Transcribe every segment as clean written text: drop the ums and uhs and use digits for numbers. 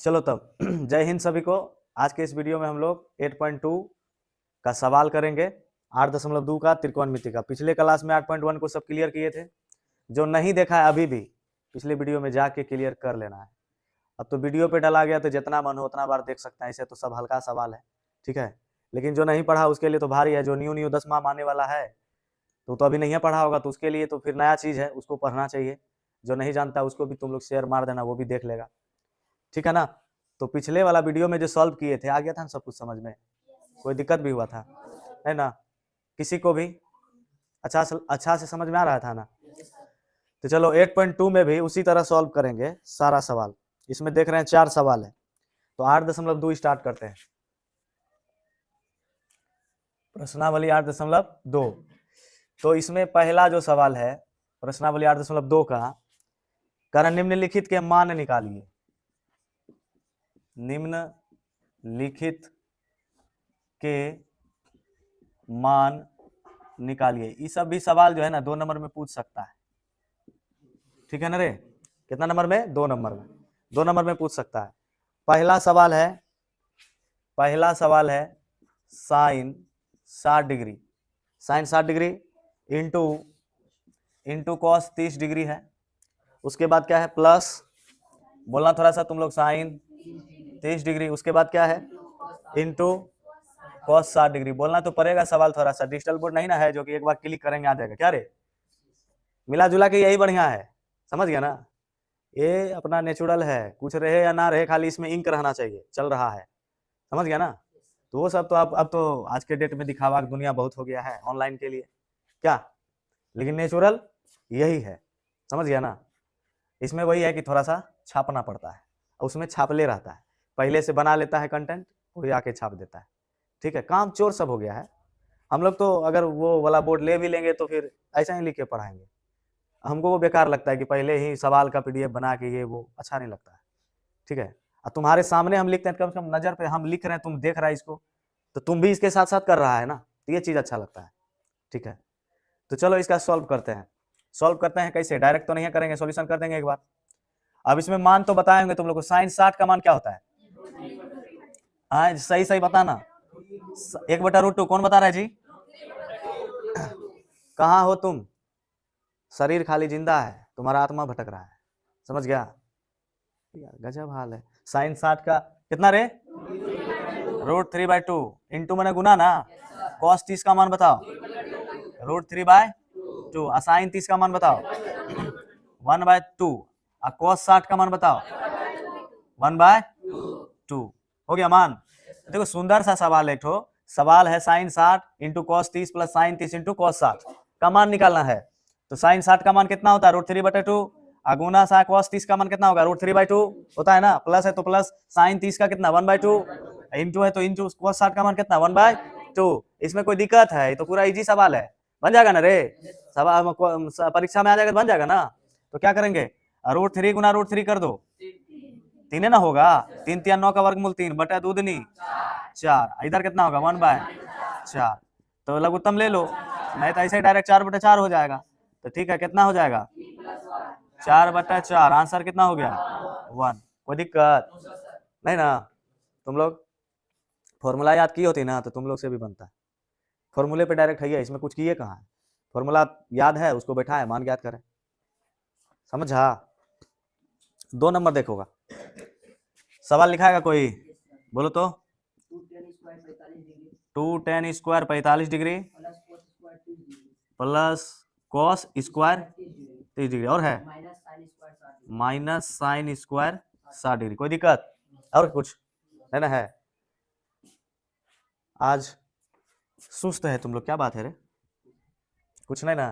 चलो तब जय हिंद सभी को। आज के इस वीडियो में हम लोग 8.2 का सवाल करेंगे, 8.2 का त्रिकोणमिति का। पिछले क्लास में 8.1 को सब क्लियर किए थे। जो नहीं देखा है अभी भी पिछले वीडियो में जाके क्लियर कर लेना है। अब तो वीडियो पे डाला गया तो जितना मन हो उतना बार देख सकते हैं, इसे तो सब हल्का सवाल है, ठीक है। लेकिन जो नहीं पढ़ा उसके लिए तो भारी है। जो न्यू 10वां आने वाला है तो अभी नहीं पढ़ा होगा, तो उसके लिए तो फिर नया चीज है, उसको पढ़ना चाहिए। जो नहीं जानता उसको भी तुम लोग शेयर मार देना, वो भी देख लेगा, ठीक है ना। तो पिछले वाला वीडियो में जो सॉल्व किए थे आ गया था ना सब कुछ समझ में? कोई दिक्कत भी हुआ था है ना? किसी को भी अच्छा से समझ में आ रहा था ना? तो चलो 8.2 में भी उसी तरह सॉल्व करेंगे सारा सवाल। इसमें देख रहे हैं 4 सवाल है, तो 8.2 स्टार्ट करते हैं। प्रश्नावली 8.2। तो इसमें पहला जो सवाल है प्रश्नावली 8.2 का, कारण निम्नलिखित के मान निकालिए। निम्नलिखित के मान निकालिए। ये सब भी सवाल जो है ना 2 नंबर में पूछ सकता है, ठीक है ना रे? कितना नंबर में? 2 नंबर में। 2 नंबर में पूछ सकता है। पहला सवाल है sine 60 degree, sine 60 degree into cos 30 degree है। उसके बाद क्या है? प्लस बोलना थोड़ा सा तुम लोग, साइन 30 डिग्री। उसके बाद क्या है? Into cos 60 degree. बोलना तो पड़ेगा सवाल थोड़ा सा। डिजिटल बोर्ड नहीं ना है जो कि एक बार क्लिक करेंगे आ जाएगा। क्या रे, मिला जुला के यही बढ़िया है, समझ गया ना? ये अपना नेचुरल है, कुछ रहे या ना रहे, खाली इसमें इंक रहना चाहिए, चल रहा है, समझ गया ना? तो वो सब तो अब तो आज के डेट में दिखावा की दुनिया बहुत हो गया है ऑनलाइन के लिए, क्या? लेकिन नेचुरल यही है, समझ गया ना? इसमें वही है कि थोड़ा सा छापना पड़ता है, उसमें छापले रहता है, पहले से बना लेता है कंटेंट, वही आके छाप देता है, ठीक है। काम चोर सब हो गया है। हम लोग तो अगर वो वाला बोर्ड ले भी लेंगे तो फिर ऐसा ही लिख के पढ़ाएंगे। हमको वो बेकार लगता है कि पहले ही सवाल का PDF बना के, ये वो अच्छा नहीं लगता है, ठीक है। और तुम्हारे सामने हम लिखते हैं, कम से कम नजर पे हम लिख रहे हैं, तुम देख रहा है इसको, तो तुम भी इसके साथ साथ कर रहा है ना, तो ये चीज अच्छा लगता है, ठीक है। तो चलो इसका सॉल्व करते हैं। सॉल्व करते हैं कैसे? डायरेक्ट तो नहीं करेंगे, सॉल्यूशन कर देंगे एक बार। अब इसमें मान तो बताएंगे तुम लोग को। साइन 60 का मान क्या होता है? हाँ सही बताना। 1/√2 कौन बता रहा है जी? कहाँ हो तुम? शरीर खाली जिंदा है, तुम्हारा आत्मा भटक रहा है, समझ गया? गजब हाल है। साइन 60 का कितना रे? √3/2 इंटू मैंने गुना ना। कॉस 30 का मान बताओ, √3/2। साइन 30 का मान बताओ 1/2। कॉस 60 का मान बताओ 1/2। हो गया मान। देखो सुंदर सा सवाल है। ठो सवाल है sine 60 into cos 30 plus sine 30 into cos 60 का मान निकालना है। तो साइन 60 का मान कितना होता है? √3/2। अगुना सा कॉस 30 का मान कितना होगा? √3/2 होता है ना। प्लस है तो प्लस साइन 30 का कितना? 1/2। इंटू है तो इंटू कॉस 60 का मान कितना? 1/2। इसमें कोई दिक्कत है? ये तो पूरा इजी सवाल है, बन जाएगा ना रे? सवाल परीक्षा में आ जाएगा, बन जाएगा ना? तो क्या करेंगे? √3 गुना √3 कर दो, 3 है ना होगा। 3 3 9 का वर्गमूल 3 बटा 2 दूनी 4। इधर कितना होगा? 1/4। तो लघुत्तम ले लो, नहीं तो ऐसे डायरेक्ट 4/4 हो जाएगा। तो ठीक है, कितना हो जाएगा? 4/4। आंसर कितना हो गया? 1। कोई दिक्कत नहीं ना? तुम लोग फॉर्मूला याद की होती ना तो तुम लोग से भी बनता है। फॉर्मूले पे डायरेक्ट है, इसमें कुछ किए कहाँ है? फॉर्मूला याद है, उसको बैठा है, मान ज्ञात करें, समझा? 2 नंबर देखोगा सवाल लिखाएगा कोई, बोलो तो। 2tan square 45 degree plus cos square 30 degree, और है माइनस साइन स्क्वायर 60 डिग्री। कोई दिक्कत और कुछ है ना? है आज सुस्त है तुम लोग, क्या बात है रे? कुछ नहीं ना?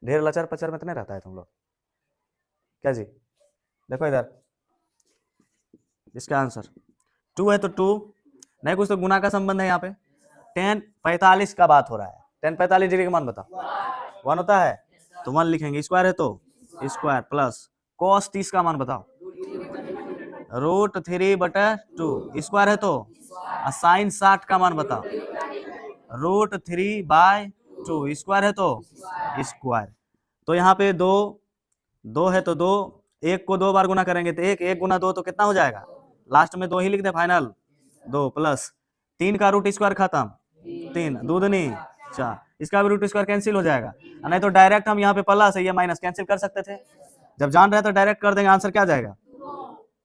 ढेर लचर पचर में तो नहीं रहता है तुम लोग, क्या जी? देखो इधर, इसका आंसर 2 है तो 2 नहीं, कुछ तो गुना का संबंध है यहाँ पे। tan 45 का बात हो रहा है। tan 45 डिग्री का मान बताओ। 1 होता है तो 1 लिखेंगे। स्क्वायर है तो स्क्वायर प्लस cos 30 का मान बताओ, √3/2। स्क्वायर है तो साइन 60 का मान बताओ, √3/2। स्क्वायर है तो स्क्वायर। तो यहाँ पे 2 है तो 2, 1 को 2 बार गुना करेंगे तो 1 1 गुना 2 तो कितना हो जाएगा? लास्ट में 2 ही लिख दे फाइनल, 2 प्लस 3 का रूट स्क्वायर खत्म, 3 दूनी 4, इसका भी रूट स्क्वायर कैंसिल हो जाएगा। नहीं तो डायरेक्ट हम यहाँ पे प्लस है ये माइनस कैंसिल कर सकते थे, जब जान रहे हैं तो डायरेक्ट कर देंगे, आंसर क्या जाएगा,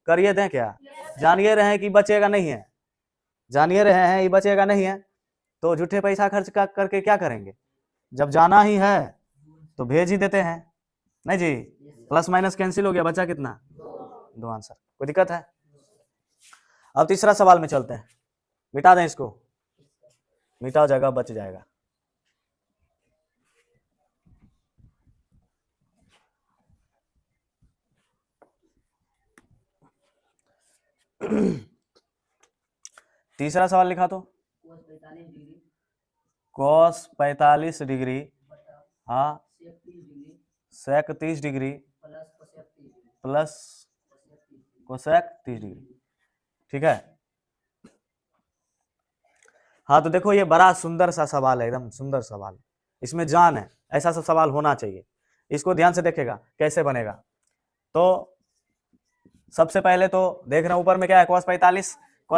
करिए दें क्या, जानिए रहे हैं कि बचेगा नहीं है, जानिए रहे हैं ये बचेगा नहीं है, तो झूठे पैसा खर्च करके क्या करेंगे, जब जाना ही है तो भेज ही देते हैं। नहीं जी, प्लस माइनस कैंसिल हो गया, बचा कितना, 2 आंसर। कोई दिक्कत है? अब तीसरा सवाल में चलते हैं, मिटा दें इसको, मिटा जाएगा, बच जाएगा। तीसरा सवाल लिखा तो cos 45 डिग्री, हाँ sec 30 degree plus cosec 30 degree, ठीक है। हाँ तो देखो ये बड़ा सुंदर सा सवाल है, एकदम सुंदर सवाल, इसमें जान है, ऐसा सब सवाल होना चाहिए। इसको ध्यान से देखेगा कैसे बनेगा। तो सबसे पहले तो देख रहे हैं ऊपर में क्या है, cos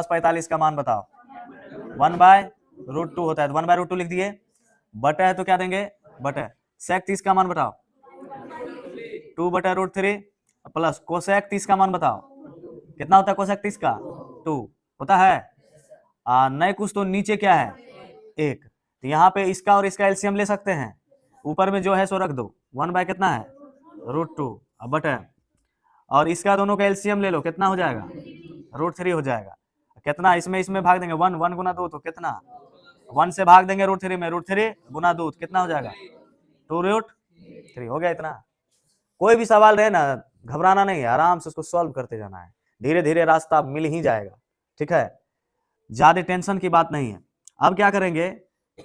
45 का मान बताओ, 1/√2 होता है, तो 1/√2 लिख दिए, बटे है तो क्या देंगे, बटे sec 30 का मान बताओ 2/√3 प्लस कोसेक 30 का मान बताओ कितना होता है, कोसेक 30 का 2 होता है, नहीं कुछ तो नीचे क्या है 1, तो यहाँ पे इसका और इसका एलसीएम ले सकते हैं, ऊपर में जो है सो रख दो, 1 कितना है √2 बटे, और इसका दोनों का एलसीएम ले लो, कितना हो जाएगा √3 हो जाएगा, कितना इसमें भाग देंगे 1 गुना 2 तो कितना, 1 से भाग देंगे √3 में, √3 गुना 2 कितना हो जाएगा 2√3 हो गया। इतना कोई भी सवाल रहे ना, घबराना नहीं है, आराम से उसको सॉल्व करते जाना है, धीरे धीरे रास्ता मिल ही जाएगा, ठीक है, ज्यादा टेंशन की बात नहीं है। अब क्या करेंगे,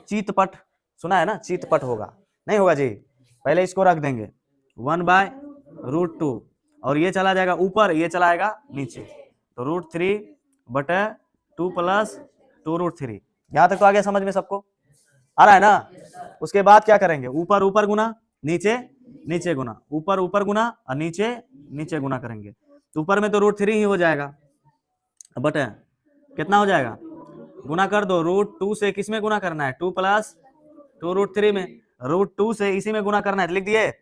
चितपट सुना है ना, चितपट होगा, नहीं होगा जी, पहले इसको रख देंगे 1/√2 और ये चला जाएगा ऊपर, ये चला जाएगा नीचे, तो √3 बटे 2 प्लस 2√3, यहां तक तो आ गया समझ में, सबको आ रहा है ना। उसके बाद क्या करेंगे, ऊपर ऊपर गुना, नीचे नीचे गुना, ऊपर ऊपर गुना और नीचे नीचे गुना करेंगे, तो ऊपर में तो √3 ही हो जाएगा, बटे कितना हो जाएगा, गुना कर दो, √2 से किस में गुना करना है, 2 प्लस 2√3 में, √2 से इसी में गुना करना है, लिख दिए।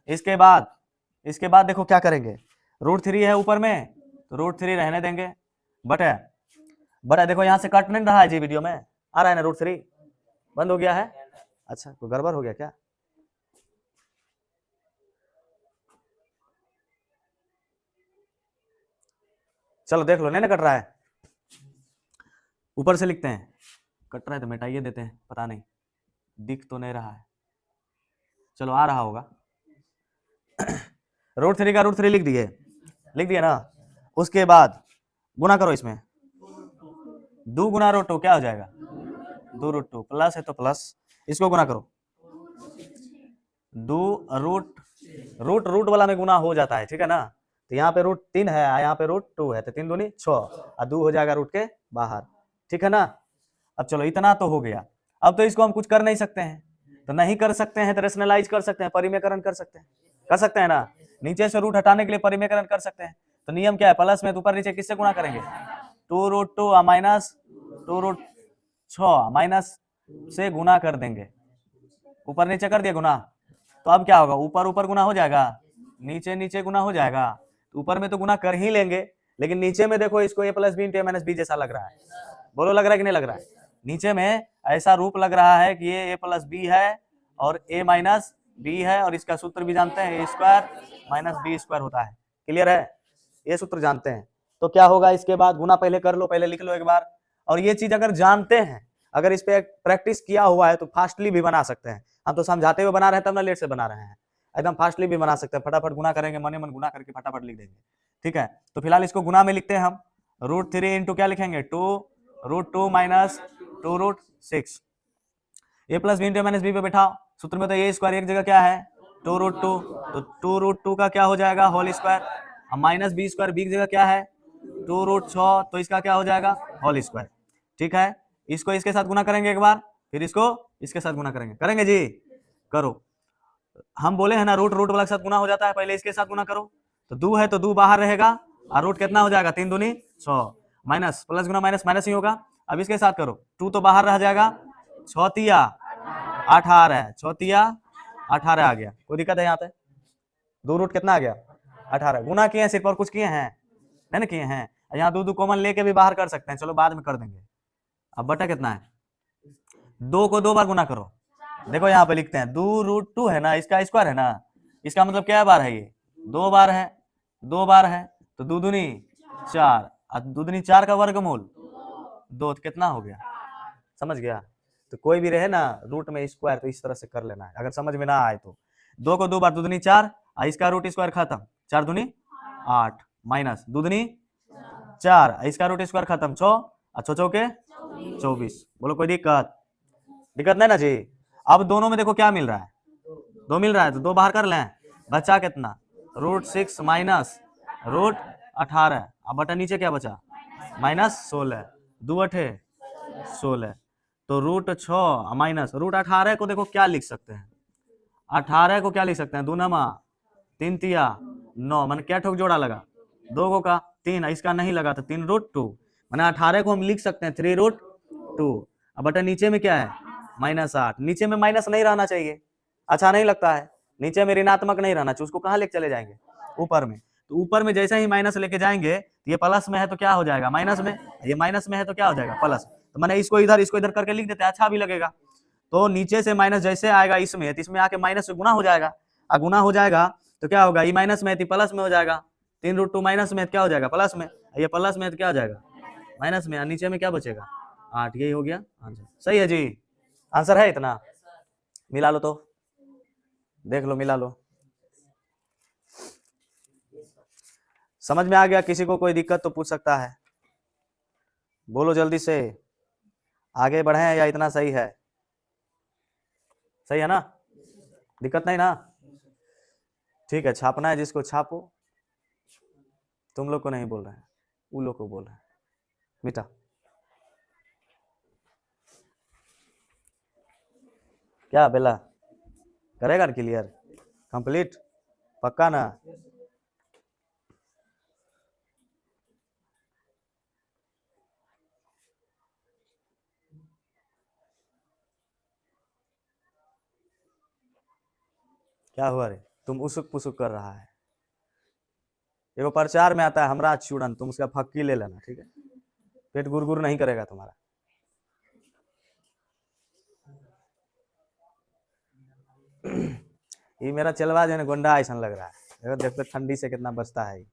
इसके बाद देखो क्या करेंगे, √3 है ऊपर में तो √3 रहने देंगे, बटे देखो यहाँ से कट नहीं रहा है जी, वीडियो में आ रहा है ना, √3 बंद हो गया है, अच्छा कोई गड़बड़ हो गया क्या, चलो देख लो, नहीं ना कट रहा है, ऊपर से लिखते हैं, कट रहा है तो मिटाइए देते हैं, पता नहीं दिख तो नहीं रहा है, चलो आ रहा होगा। √3 का √3 लिख दिए ना, उसके बाद गुना करो, इसमें 2 गुना √2 क्या हो जाएगा 2√2 प्लस है तो प्लस, इसको गुना करो, 2 रूट वाला में गुना हो जाता है, ठीक है ना, तो यहाँ पे √3 है, यहाँ पे √2 है, तो 3 दूनी 6 और 2 हो जाएगा रूट के बाहर, ठीक है ना। अब चलो इतना तो हो गया, अब तो इसको हम कुछ कर नहीं सकते हैं, तो नहीं कर सकते हैं तो रेशनलाइज कर सकते हैं, परिमेयकरण कर सकते हैं ना, नीचे से रूट हटाने के लिए परिमेयकरण कर सकते हैं, तो नियम क्या है, प्लस में तो ऊपर नीचे किससे गुना करेंगे, 2√2 माइनस 2√6 माइनस से गुना कर देंगे, ऊपर नीचे कर दिया गुना, तो अब क्या होगा, ऊपर ऊपर गुना हो जाएगा, नीचे नीचे गुना हो जाएगा, तो ऊपर में तो गुना कर ही लेंगे, लेकिन नीचे में देखो इसको a + b × a - b जैसा लग रहा है, बोलो लग रहा है कि नहीं लग रहा है, नीचे में ऐसा रूप लग रहा है कि ये a + b है और a - b है, और इसका सूत्र भी जानते हैं, a² - b² होता है, क्लियर है, ये सूत्र जानते हैं। तो क्या होगा, इसके बाद गुना पहले कर लो, पहले लिख लो एक बार, और ये चीज अगर जानते हैं, अगर इस पे प्रैक्टिस किया हुआ है तो फास्टली भी बना सकते हैं, हम तो समझाते हुए बना रहे हैं तब ना लेट से बना रहे हैं, एकदम फास्टली भी बना सकते हैं, फटाफट गुना करेंगे, मन मन गुना करके फटाफट लिख देंगे, ठीक है। तो फिलहाल इसको गुना में लिखते हैं हम, √3 इंटू क्या लिखेंगे 2√2 माइनस 2√6, a + b × -b पे बैठाओ, सूत्र में तो a² एक जगह क्या है 2√2, तो 2√2 का क्या हो जाएगा whole square, minus b² b की जगह क्या है 2√6, तो इसका क्या हो जाएगा होल स्क्वायर, ठीक है। इसको इसके साथ गुना करेंगे एक बार, फिर इसको इसके साथ गुना करेंगे जी, करो, हम बोले हैं ना रूट वाला के साथ गुना हो जाता है, पहले इसके साथ गुना करो, तो 2 है तो 2 बाहर रहेगा और रूट कितना हो जाएगा 3 दूनी 6 माइनस प्लस गुना माइनस माइनस ही होगा। अब इसके साथ करो 2 तो बाहर रह जाएगा 6 तिया 18 6 तिया 18 आ गया। कोई दिक्कत है यहाँ पे? 2 रूट कितना आ गया 18 गुना किए हैं सिर्फ और कुछ किए हैं नहीं ना किए हैं। यहाँ 2 कॉमन लेके भी बाहर कर सकते हैं, चलो बाद में कर देंगे। अब बटा कितना है 2 को 2 बार गुना करो। देखो यहाँ पे लिखते हैं 2√2 है ना, इसका स्क्वायर है ना, इसका मतलब क्या बार है ये 2 बार है 2 बार है तो 2 दूनी 4 और 2 दूनी 4 का वर्गमूल 2 तो कितना हो गया, समझ गया? तो कोई भी रहे ना रूट में स्क्वायर तो इस तरह से कर लेना है, अगर समझ में ना आए तो 2 को 2 बार 2 दूनी 4 और इसका रूट स्क्वायर खत्म 4 दूनी 8 माइनस 2 दूनी 4 इसका रूट स्क्वायर खत्म 6 और 6 चौके 24। बोलो कोई दिक्कत नहीं ना जी? अब दोनों में देखो क्या मिल रहा है 2 मिल रहा है तो 2 बाहर कर लें, बचा कितना √6 माइनस √18। अब बटा नीचे क्या बचा -16 2 8 16 तो √6 माइनस √18 को देखो क्या लिख सकते हैं 18 को क्या लिख सकते हैं 2 नमा 3 तिया 9 मैंने क्या ठोक जोड़ा लगा 2 को का 3 इसका नहीं लगा तो 3√2 मैंने 18 को हम लिख सकते हैं 3√2। अब बटा नीचे में क्या है -8, नीचे में माइनस नहीं रहना चाहिए, अच्छा नहीं लगता है नीचे में ऋणात्मक नहीं रहना चाहिए, उसको कहाँ लेके चले जाएंगे ऊपर में। तो ऊपर में जैसे ही माइनस लेके जाएंगे ये प्लस में है तो क्या हो जाएगा माइनस में, ये माइनस में है तो क्या हो जाएगा प्लस। तो मैंने इसको इधर करके लिख देते हैं, अच्छा भी लगेगा। तो नीचे से माइनस जैसे आएगा इसमें तो इसमें आके माइनस से गुना हो जाएगा, और गुना हो जाएगा तो क्या होगा ये माइनस में थी प्लस में हो जाएगा 3√2 माइनस में क्या हो जाएगा प्लस में, ये प्लस में क्या हो जाएगा माइनस में, नीचे में क्या बचेगा 8। यही हो गया आंसर। सही है जी, आंसर है इतना। मिला लो तो देख लो, मिला लो। समझ में आ गया? किसी को कोई दिक्कत तो पूछ सकता है, बोलो जल्दी से। आगे बढ़े या इतना सही है? सही है ना, दिक्कत नहीं ना? ठीक है, छापना है जिसको छापो। तुम लोग को नहीं बोल रहे हैं, वो लोग को बोल रहे हैं। बेटा क्या बेला करेगा क्लियर कंप्लीट पक्का ना? क्या हुआ रे, तुम उसुक पुसुक कर रहा है। एगो प्रचार में आता है हमरा चूड़न, तुम उसका फक्की ले लेना, ठीक है? पेट गुरगुर नहीं करेगा तुम्हारा। ये मेरा चलवा जो है गोंडा ऐसा लग रहा है, अगर देखते ठंडी से कितना बचता है।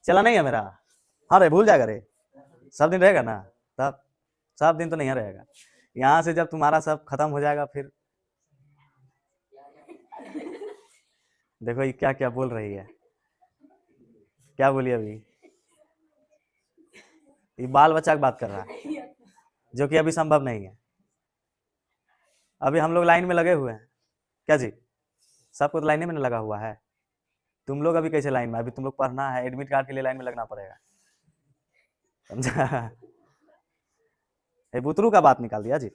चला नहीं है मेरा? हाँ रे, भूल जाएगा रे, सब दिन रहेगा ना, तब सब दिन तो नहीं रहेगा। यहाँ से जब तुम्हारा सब खत्म हो जाएगा फिर देखो ये क्या क्या बोल रही है, क्या बोली अभी? ये बाल बच्चा की बात कर रहा है, जो कि अभी संभव नहीं है। अभी हम लोग लाइन में लगे हुए हैं क्या जी? सबको तो लाइन में लगा हुआ है। तुम लोग अभी कैसे लाइन में? अभी तुम लोग पढ़ना है, एडमिट कार्ड के लिए लाइन में लगना पड़ेगा, समझा? ये बुतरू का बात निकाल दिया जी।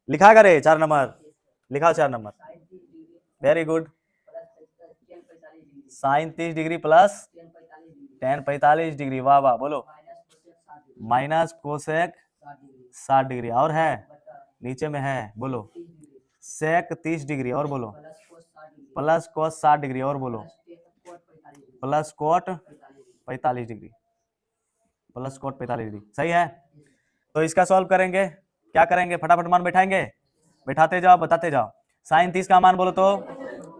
लिखा करे 4 नंबर, लिखा 4 number. Very good. Sine 30 degree plus tan 45 degree, वाह वाह, बोलो। माइनस कोसेक 60 डिग्री, और है नीचे में है, बोलो। सेक 30 डिग्री, और बोलो। प्लस कोस 60 डिग्री, और बोलो। Plus coat 45 degree, plus coat 45 degree. सही है, तो इसका सॉल्व करेंगे। क्या करेंगे, फटाफट मान बैठाएंगे, बैठाते जाओ बताते जाओ। साइन 30 का मान बोलो तो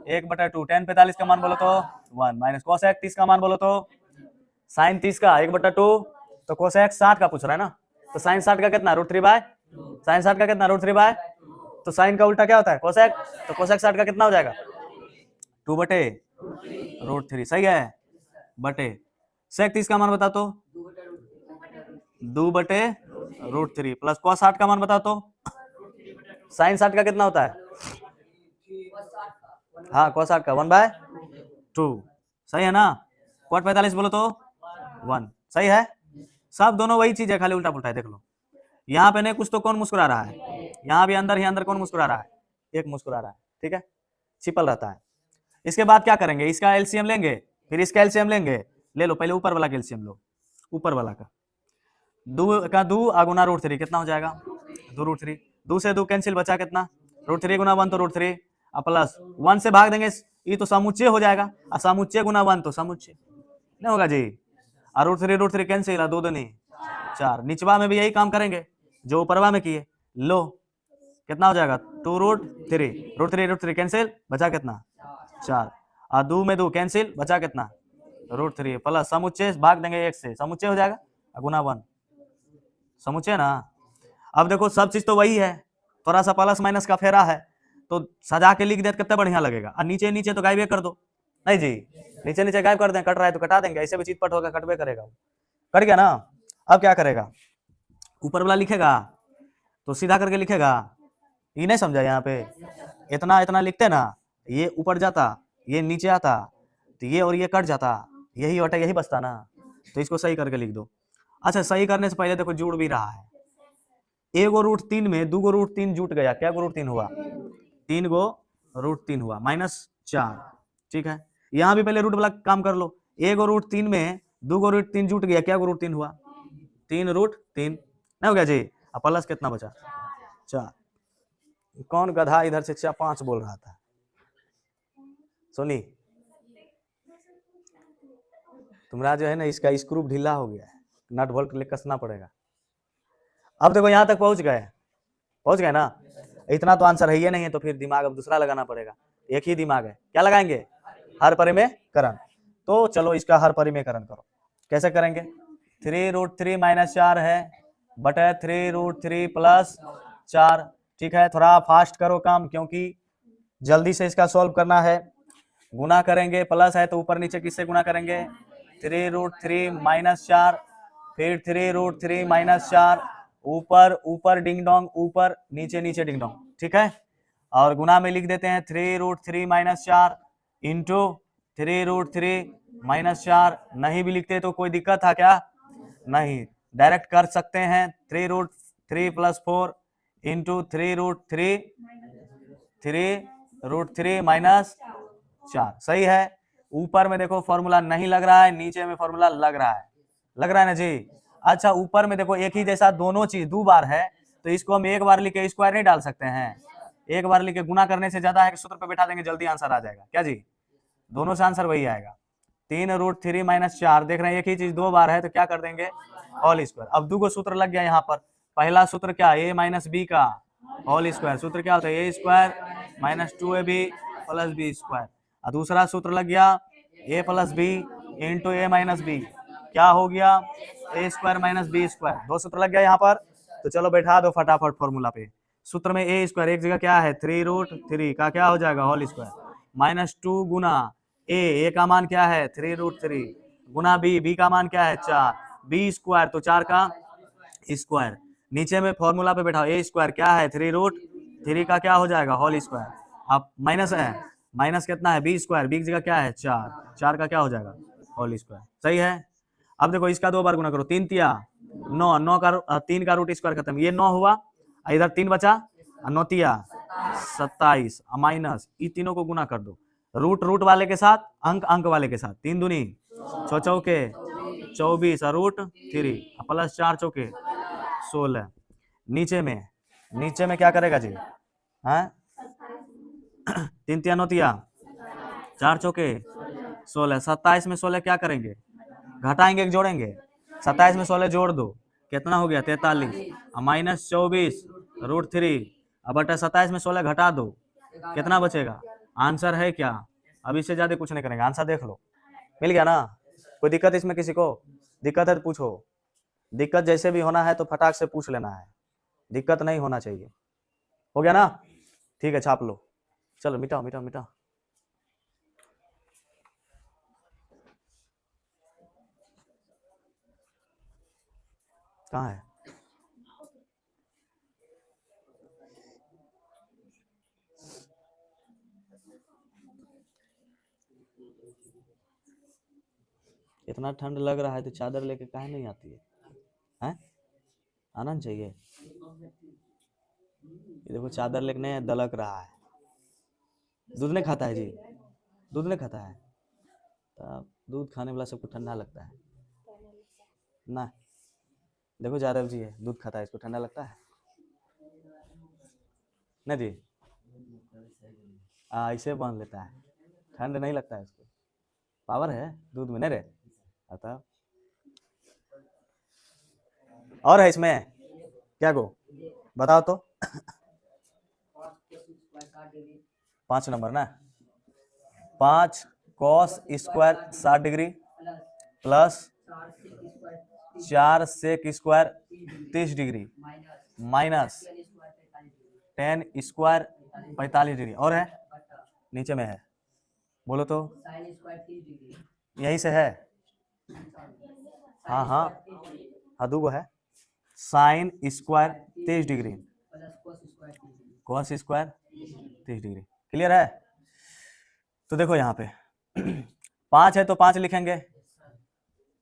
1/2, tan 45 का मान बोलो तो 1, माइनस कोसेक 30 का मान बोलो तो साइन 30 का 1/2, तो कोसेक 60 का पूछ रहा है ना, तो साइन 60 का कितना √3/, साइन 60 का कितना √3/, तो साइन का उल्टा क्या होता है कोसेक, तो कोसेक 60 का कितना हो जाएगा 2/√3। सही है, बटे सेक 30 का मान बताओ तो 2/√3 प्लस cos 60 का मान बताओ तो साइन 60 का कितना होता है, हाँ cos 60 का 1/2। सही है ना, cot 45 बोलो तो 1। सही है, सब दोनों वही चीज है, खाली उल्टा पुल्टा है। देख लो यहाँ पे नहीं कुछ तो कौन मुस्कुरा रहा है, यहाँ भी अंदर ही अंदर कौन मुस्कुरा रहा है, एक मुस्कुरा रहा है, ठीक है, छिपल रहता है। इसके बाद क्या करेंगे, इसका एलसीएम लेंगे, फिर इसका एलसीएम लेंगे। ले लो पहले ऊपर वाला का एलसीएम लो, ऊपर वाला का 2 का 2 गुना √3 कितना हो जाएगा 2√3, 2 से 2 कैंसिल, बचा कितना √3 गुना 1 तो √3 प्लस 1 से भाग देंगे, ये तो समुच्चय हो जाएगा, और समुच्चय गुना 1 तो समुच्चय नहीं होगा जी। और √3 कैंसिल, 2 दूनी 4, निचवा में भी यही काम करेंगे जो ऊपरवा में किए। लो कितना हो जाएगा 2√3, √3 कैंसिल, बचा कितना 4, और 2 में 2 कैंसिल, बचा कितना √3 प्लस समुच्चय भाग देंगे 1 से, समुच्चय हो जाएगा गुना 1, समुच्चय ना। अब देखो सब चीज तो वही है, थोड़ा सा प्लस माइनस का फेरा है, तो सजा के लिख दे कितना बढ़िया लगेगा। और नीचे नीचे तो गायब कर दो, नहीं जी नीचे नीचे गायब कर दें, कट रहा है तो कटा देंगे, ऐसे भी चितपट होगा, कटवे करेगा, कट गया ना। अब क्या करेगा, ऊपर वाला लिखेगा तो सीधा करके लिखेगा, ये नहीं समझा, यहाँ पे इतना इतना लिखते ना, ये ऊपर जाता, ये नीचे आता, तो ये और ये कट जाता, यही होता, यही बचता ना, तो इसको सही करके लिख दो। अच्छा सही करने से पहले देखो जुड़ भी रहा है, 1 गो √3 में 2 गो √3 जुट गया, क्या गो √3 हुआ 3 गो √3 हुआ, -4, ठीक है। यहाँ भी पहले रूट वाला काम कर लो, 1 गो √3 में 2 गो √3 जुट गया, क्या गो √3 हुआ 3√3 नहीं हो गया जी। अब प्लस कितना बचा 4, कौन गधा इधर से 5 बोल रहा था, सोनी तुम्हारा जो है ना इसका स्क्रू ढीला हो गया है, नट बोल्ट ले कसना पड़ेगा। अब देखो यहाँ तक पहुंच गए ना, इतना तो आंसर है ही नहीं है, तो फिर दिमाग अब दूसरा लगाना पड़ेगा, एक ही दिमाग है, क्या लगाएंगे हर परिमेयकरण। तो चलो इसका हर परिमेयकरण करो, कैसे करेंगे 3√3 - 4 है बटे 3√3 + 4, ठीक है। थोड़ा फास्ट करो काम, क्योंकि जल्दी से इसका सॉल्व करना है। गुना करेंगे, प्लस है तो ऊपर नीचे किससे गुना करेंगे 3√3 - 4, फिर 3√3 - 4, ऊपर ऊपर डिंग डोंग, ऊपर नीचे नीचे डिंग डोंग, ठीक है। और गुना में लिख देते हैं 3√3 - 4 इंटू 3√3 - 4, नहीं भी लिखते तो कोई दिक्कत था क्या, नहीं, डायरेक्ट कर सकते हैं 3√3 + 4 इंटू 3√3 -4, सही है। ऊपर में देखो फॉर्मूला नहीं लग रहा है, नीचे में फॉर्मूला लग रहा है ना जी। अच्छा ऊपर में देखो एक ही जैसा दोनों चीज 2 बार है, तो इसको हम एक बार लिख के स्क्वायर नहीं डाल सकते हैं, एक बार लिख के गुना करने से ज्यादा है कि सूत्र पे बैठा देंगे, जल्दी आंसर आ जाएगा, क्या जी, दोनों से आंसर वही आएगा। 3√3 - 4 देख रहे हैं एक ही चीज 2 बार है, तो क्या कर देंगे होल स्क्वायर। अब 2 सूत्र लग गया यहाँ पर, पहला सूत्र क्या a - b का होल स्क्वायर, सूत्र क्या होता है a² - 2ab + b², और दूसरा सूत्र लग गया a + b into a - b, क्या हो गया a² - b², 2 सूत्र लग गया यहाँ पर। तो चलो बैठा दो फटाफट फॉर्मूला पे, सूत्र में a² एक जगह क्या है 3√3 का क्या हो जाएगा होल स्क्वायर, -2 गुना a का मान क्या है 3√3 गुना b का मान क्या है 4, b² तो 4 का स्क्वायर, नीचे में फॉर्मूला पे बैठा a² क्या है 3√3 का क्या हो जाएगा होल स्क्वायर, अब माइनस है, माइनस कितना है b² b की जगह क्या है 4, 4 का क्या हो जाएगा होल स्क्वायर, सही है। अब देखो इसका 2 बार गुना करो, 3 तिया 9, 9 का 3 का √² खत्म, ये 9 हुआ, इधर 3 बचा, 9 तिया 27 माइनस, ये तीनों को गुना कर दो, रूट वाले के साथ, अंक वाले के साथ, 3 दूनी 6 चौके 24 √3 प्लस 4 चौके 16, नीचे में क्या करेगा जी, हाँ 3 तिया 9 तिया 4 चौके 16, 27 में 16 क्या करेंगे घटाएंगे कि जोड़ेंगे, 27 में 16 जोड़ दो, कितना हो गया 43, -24 √3, अब बटा 27 में 16 घटा दो, कितना बचेगा, आंसर है क्या। अब इससे ज्यादा कुछ नहीं करेंगे, आंसर देख लो, मिल गया ना। कोई दिक्कत इसमें किसी को, दिक्कत है तो पूछो, दिक्कत जैसे भी होना है तो फटाक से पूछ लेना है, दिक्कत नहीं होना चाहिए, हो गया ना, ठीक है छाप लो, चलो मिटाओ मिटाओ मिटाओ, कहाँ है इतना ठंड लग रहा है तो चादर लेके काहे नहीं आती है, हैं आना चाहिए, ये देखो चादर लेके नहीं दलक रहा है, दूध नहीं खाता है जी, दूध नहीं खाता है? तब दूध खाने वाला सबको ठंडा लगता है ना? देखो जारव जी है, दूध खाता है, इसको ठंडा लगता है नहीं जी? ऐसे बांध लेता है, ठंड नहीं लगता है इसको, पावर है दूध में नहीं रे? अतः और है इसमें क्या गो बताओ तो। 5 नंबर ना, 5 cos square 60 degree plus 4 sec square 30 degree minus 10 square 45 degree. और है नीचे में है, बोलो तो। यही से है, हाँ हाँ हाँ, दूगो है। Sine square 30 degree cos square 30 degree. Clear है? तो देखो यहाँ पे 5 है तो 5 लिखेंगे,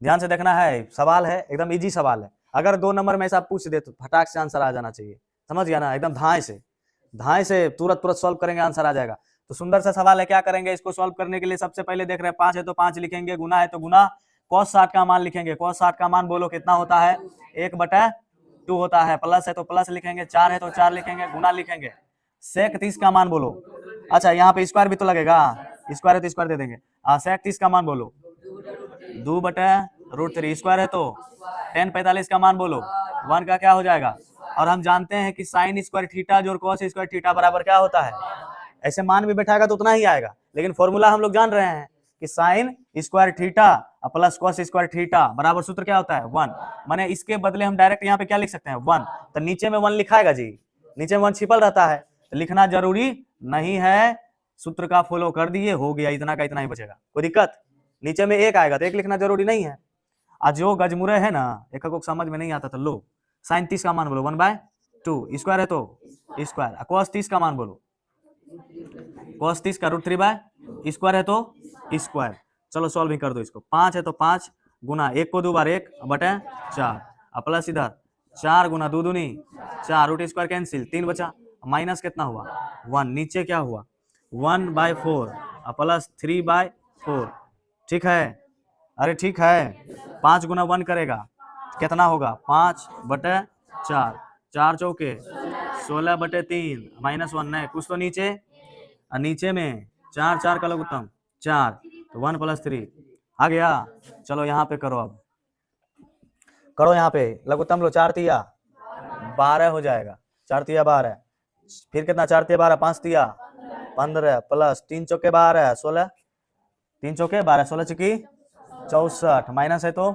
ध्यान से देखना है, सवाल है एकदम इजी सवाल है। अगर 2 नंबर में ऐसा पूछ दे तो फटाक से आंसर आ जाना चाहिए, समझ गया ना? एकदम धाए से तुरंत सॉल्व करेंगे, आंसर आ जाएगा। तो सुंदर सा सवाल है, क्या करेंगे इसको सॉल्व करने के लिए? सबसे पहले देख रहे हैं 5 है तो 5 लिखेंगे, गुना है तो गुना, cos 60 का मान लिखेंगे। cos 60 का मान बोलो कितना होता है? 1/2 होता है। प्लस है तो प्लस लिखेंगे, 4 है तो 4 लिखेंगे, गुना लिखेंगे। sec 30 का मान बोलो। अच्छा यहाँ पे स्क्वायर भी तो लगेगा, स्क्वायर है तो स्क्वायर दे देंगे। sec 30 का मान बोलो 2/√3। स्क्वायर है तो tan 45 का मान बोलो 1 का क्या हो जाएगा? और हम जानते हैं कि साइन स्क्वायर थीटा जोड़ cos स्क्वायर थीटा बराबर क्या होता है? ऐसे मान भी बैठाएगा तो उतना ही आएगा, लेकिन फॉर्मूला हम लोग जान रहे हैं कि sine square theta plus cos square theta बराबर सूत्र क्या होता है? 1। माने इसके बदले हम डायरेक्ट यहाँ पे क्या लिख सकते हैं? 1। तो नीचे में 1 लिखाएगा जी, नीचे में 1 छिपल रहता है, तो लिखना जरूरी नहीं है। सूत्र का फॉलो कर दिए, हो गया, इतना का इतना ही बचेगा, कोई दिक्कत? नीचे में 1 आएगा तो 1 लिखना जरूरी नहीं है। आज जो गजमुरे है ना, एक को समझ में नहीं आता तो लो, साइन 30 का मान बोलो 1/2, स्क्वायर है तो स्क्वायर, cos 30 का मान बोलो cos 30 का √3/, स्क्वायर है तो स्क्वायर। चलो सॉल्व भी कर दो इसको। 5 है तो 5 गुना 1 को 2 बार 1/4 प्लस इधर 4 गुना 2 दूनी 4, रूट स्क्वायर कैंसिल, 3 बचा, माइनस कितना हुआ? 1। नीचे क्या हुआ? 1/4 प्लस 3/4। ठीक है? अरे ठीक है, 5 गुना 1 करेगा कितना होगा? 5/4, 4 चौके 16/3 -1 नहीं कुछ तो नीचे, और नीचे में 4 4 का लघुत्तम 4, तो 1 + 3 आ गया। चलो यहाँ पे करो, अब करो यहाँ पे लघुत्तम लो, 4 तिया 12 हो जाएगा, 4 तिया 12, फिर कितना? 4 तिया 12, 5 तिया 15 प्लस 3 चौके 12 16, 3 चौके 12 16 चुकी 64, माइनस है तो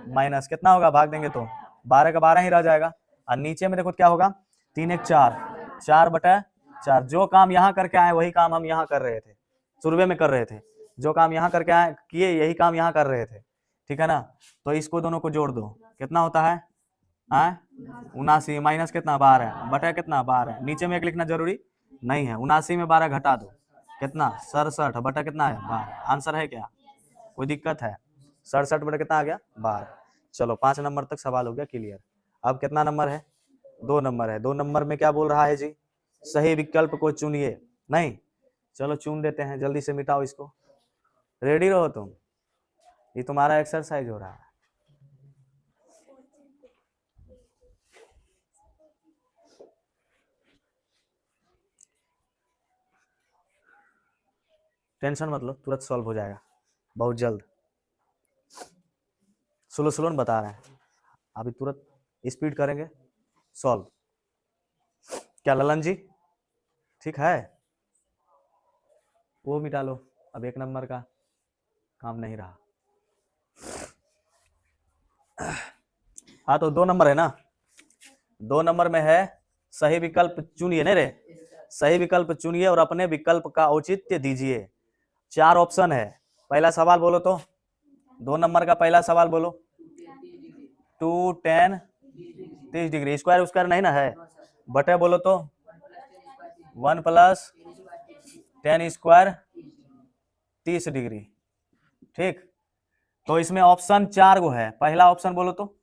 माइनस कितना होगा? भाग देंगे तो 12 का 12 ही रह जाएगा। और नीचे में देखो क्या होगा? 3 1 4, 4/4। जो काम यहाँ करके आए वही काम हम यहाँ कर रहे थे, शुरू में कर रहे थे, जो काम यहाँ करके आए किए यही काम यहाँ कर रहे थे, ठीक है ना? तो इसको दोनों को जोड़ दो, कितना होता है? 79 माइनस कितना? 12 बटा कितना? 12। नीचे में 1 लिखना जरूरी नहीं है, 79 में 12 घटा दो, कितना? 67 बटा कितना है? 12। आंसर है क्या? कोई दिक्कत है? 67 बटा कितना आ गया? 12। चलो 5 नंबर तक सवाल हो गया क्लियर। अब कितना नंबर है? 2 नंबर है। 2 नंबर में क्या बोल रहा है जी? सही विकल्प को चुनिए। नहीं, चलो चुन देते हैं, जल्दी से मिटाओ इसको। रेडी रहो तुम, ये तुम्हारा एक्सरसाइज हो रहा है। टेंशन मत लो, तुरंत सॉल्व हो जाएगा, बहुत जल्द। स्लो स्लो बता रहे हैं, अभी तुरंत स्पीड करेंगे सॉल्व। क्या ललन जी ठीक है? वो मिटा लो, अब 1 नंबर का काम नहीं रहा। हाँ तो 2 नंबर है ना, 2 नंबर में है सही विकल्प चुनिए। नहीं रे, सही विकल्प चुनिए और अपने विकल्प का औचित्य दीजिए। 4 ऑप्शन है। पहला सवाल बोलो तो, 2 नंबर का पहला सवाल बोलो। 2 tan 30 डिग्री, स्क्वायर स्क्वायर नहीं ना है, बटे बोलो तो 1 + tan स्क्वायर 30 डिग्री। ठीक, तो इसमें ऑप्शन 4 गो है। पहला ऑप्शन बोलो तो